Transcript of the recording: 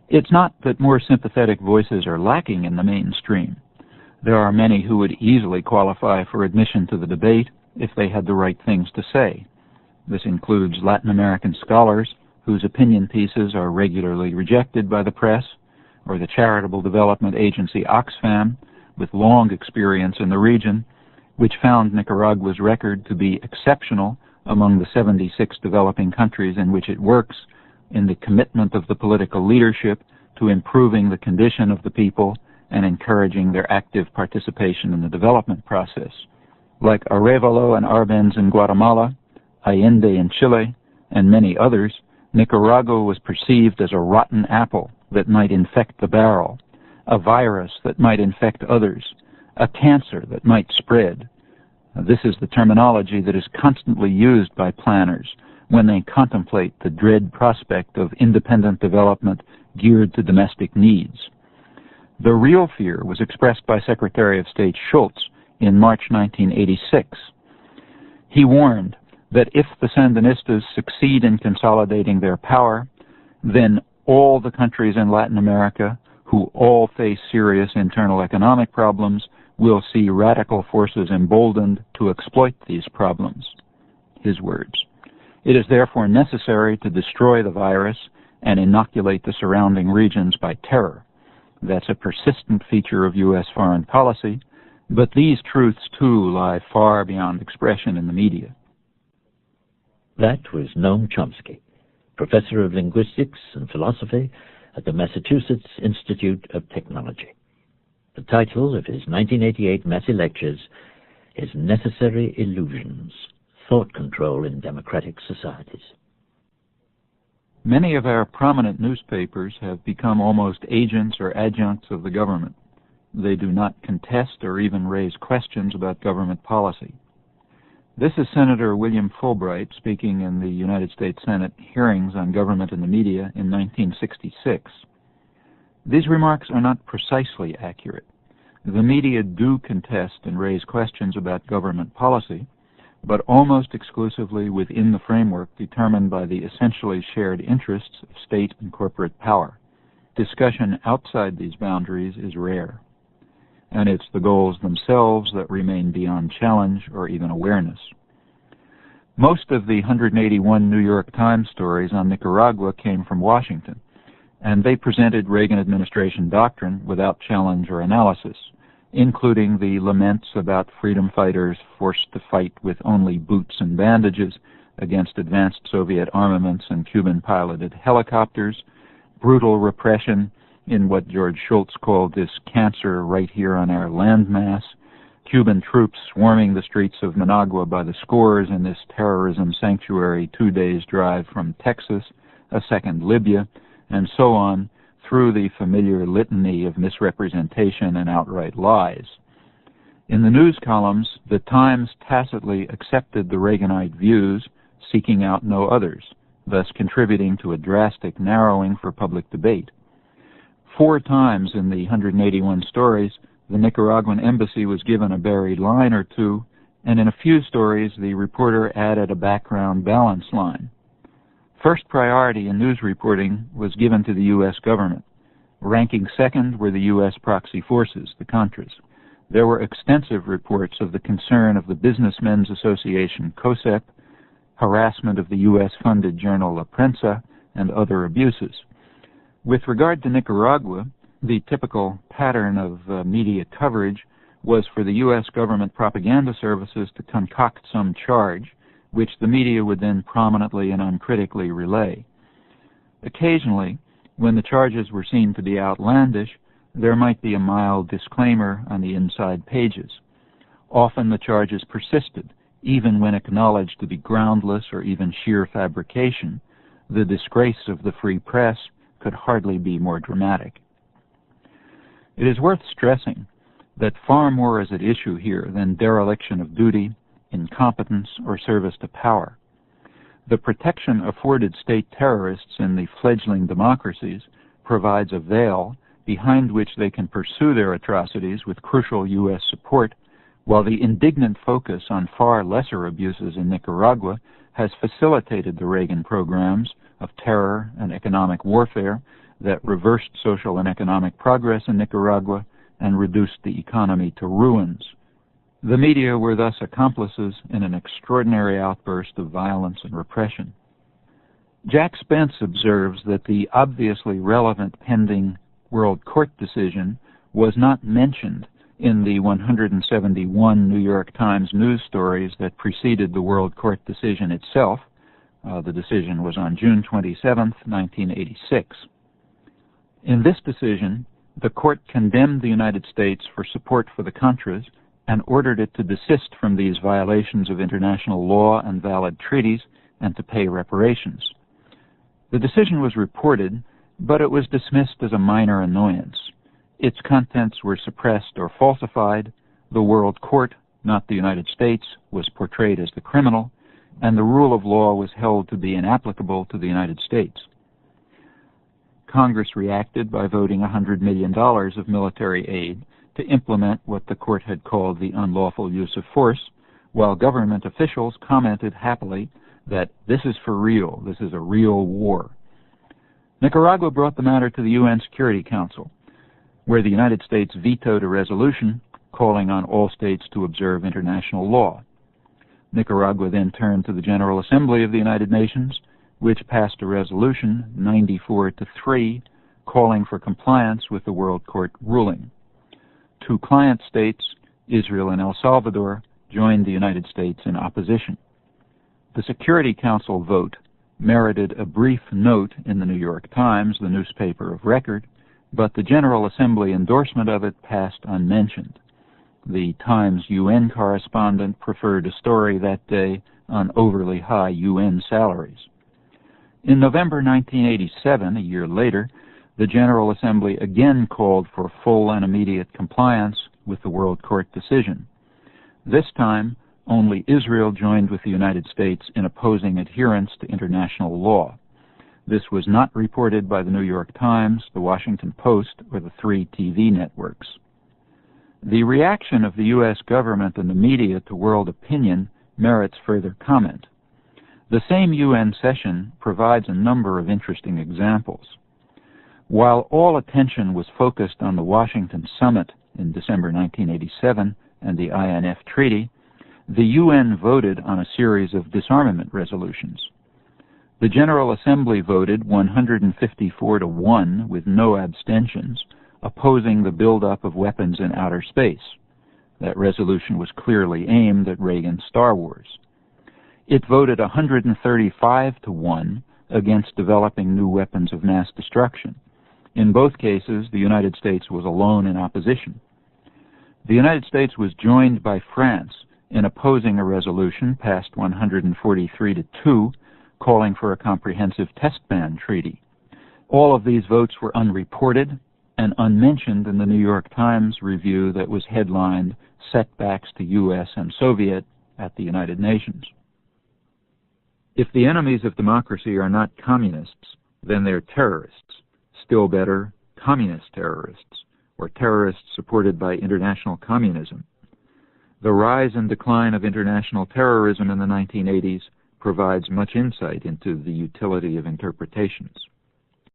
It's not that more sympathetic voices are lacking in the mainstream. There are many who would easily qualify for admission to the debate if they had the right things to say. This includes Latin American scholars whose opinion pieces are regularly rejected by the press, or the charitable development agency Oxfam, with long experience in the region, which found Nicaragua's record to be exceptional among the 76 developing countries in which it works in the commitment of the political leadership to improving the condition of the people and encouraging their active participation in the development process. Like Arevalo and Arbenz in Guatemala, Allende in Chile, and many others, Nicaragua was perceived as a rotten apple that might infect the barrel, a virus that might infect others, a cancer that might spread. This is the terminology that is constantly used by planners when they contemplate the dread prospect of independent development geared to domestic needs. The real fear was expressed by Secretary of State Schultz in March 1986. He warned that if the Sandinistas succeed in consolidating their power, then all the countries in Latin America, who all face serious internal economic problems, will see radical forces emboldened to exploit these problems. His words. It is therefore necessary to destroy the virus and inoculate the surrounding regions by terror. That's a persistent feature of U.S. foreign policy, but these truths, too, lie far beyond expression in the media. That was Noam Chomsky, professor of linguistics and philosophy at the Massachusetts Institute of Technology. The title of his 1988 Massey Lectures is Necessary Illusions, Thought Control in Democratic Societies. Many of our prominent newspapers have become almost agents or adjuncts of the government. They do not contest or even raise questions about government policy. This is Senator William Fulbright speaking in the United States Senate hearings on government and the media in 1966. These remarks are not precisely accurate. The media do contest and raise questions about government policy, but almost exclusively within the framework determined by the essentially shared interests of state and corporate power. Discussion outside these boundaries is rare, and it's the goals themselves that remain beyond challenge or even awareness. Most of the 181 New York Times stories on Nicaragua came from Washington, and they presented Reagan administration doctrine without challenge or analysis, including the laments about freedom fighters forced to fight with only boots and bandages against advanced Soviet armaments and Cuban-piloted helicopters, brutal repression in what George Shultz called this cancer right here on our landmass, Cuban troops swarming the streets of Managua by the scores in this terrorism sanctuary 2 days' drive from Texas, a second Libya, and so on, through the familiar litany of misrepresentation and outright lies. In the news columns, the Times tacitly accepted the Reaganite views, seeking out no others, thus contributing to a drastic narrowing for public debate. 4 times in the 181 stories, the Nicaraguan embassy was given a buried line or two, and in a few stories the reporter added a background balance line. First priority in news reporting was given to the U.S. government. Ranking second were the U.S. proxy forces, the Contras. There were extensive reports of the concern of the Businessmen's Association, COSEP, harassment of the U.S.-funded journal La Prensa, and other abuses. With regard to Nicaragua, the typical pattern of media coverage was for the U.S. government propaganda services to concoct some charge, which the media would then prominently and uncritically relay. Occasionally, when the charges were seen to be outlandish, there might be a mild disclaimer on the inside pages. Often the charges persisted, even when acknowledged to be groundless or even sheer fabrication. The disgrace of the free press could hardly be more dramatic. It is worth stressing that far more is at issue here than dereliction of duty, incompetence, or service to power. The protection afforded state terrorists in the fledgling democracies provides a veil behind which they can pursue their atrocities with crucial U.S. support, while the indignant focus on far lesser abuses in Nicaragua has facilitated the Reagan programs of terror and economic warfare that reversed social and economic progress in Nicaragua and reduced the economy to ruins. The media were thus accomplices in an extraordinary outburst of violence and repression. Jack Spence observes that the obviously relevant pending World Court decision was not mentioned in the 171 New York Times news stories that preceded the World Court decision itself. The decision was on June 27, 1986. In this decision, the court condemned the United States for support for the Contras and ordered it to desist from these violations of international law and valid treaties and to pay reparations. The decision was reported, but it was dismissed as a minor annoyance. Its contents were suppressed or falsified, the World Court, not the United States, was portrayed as the criminal, and the rule of law was held to be inapplicable to the United States. Congress reacted by voting $100 million of military aid to implement what the court had called the unlawful use of force, while government officials commented happily that this is for real, this is a real war. Nicaragua brought the matter to the UN Security Council, where the United States vetoed a resolution calling on all states to observe international law. Nicaragua then turned to the General Assembly of the United Nations, which passed a resolution 94-3 calling for compliance with the World Court ruling. Two client states, Israel and El Salvador, joined the United States in opposition. The Security Council vote merited a brief note in the New York Times, the newspaper of record, but the General Assembly endorsement of it passed unmentioned. The Times UN correspondent preferred a story that day on overly high UN salaries. In November 1987, a year later, the General Assembly again called for full and immediate compliance with the World Court decision. This time, only Israel joined with the United States in opposing adherence to international law. This was not reported by the New York Times, the Washington Post, or the 3 TV networks. The reaction of the U.S. government and the media to world opinion merits further comment. The same UN session provides a number of interesting examples. While all attention was focused on the Washington Summit in December 1987 and the INF Treaty, the UN voted on a series of disarmament resolutions. The General Assembly voted 154-1 with no abstentions, opposing the buildup of weapons in outer space. That resolution was clearly aimed at Reagan's Star Wars. It voted 135-1 against developing new weapons of mass destruction. In both cases, the United States was alone in opposition. The United States was joined by France in opposing a resolution passed 143-2 calling for a comprehensive test ban treaty. All of these votes were unreported and unmentioned in the New York Times review that was headlined Setbacks to U.S. and Soviet at the United Nations. If the enemies of democracy are not communists, then they're terrorists. Still better, communist terrorists, or terrorists supported by international communism. The rise and decline of international terrorism in the 1980s provides much insight into the utility of interpretations.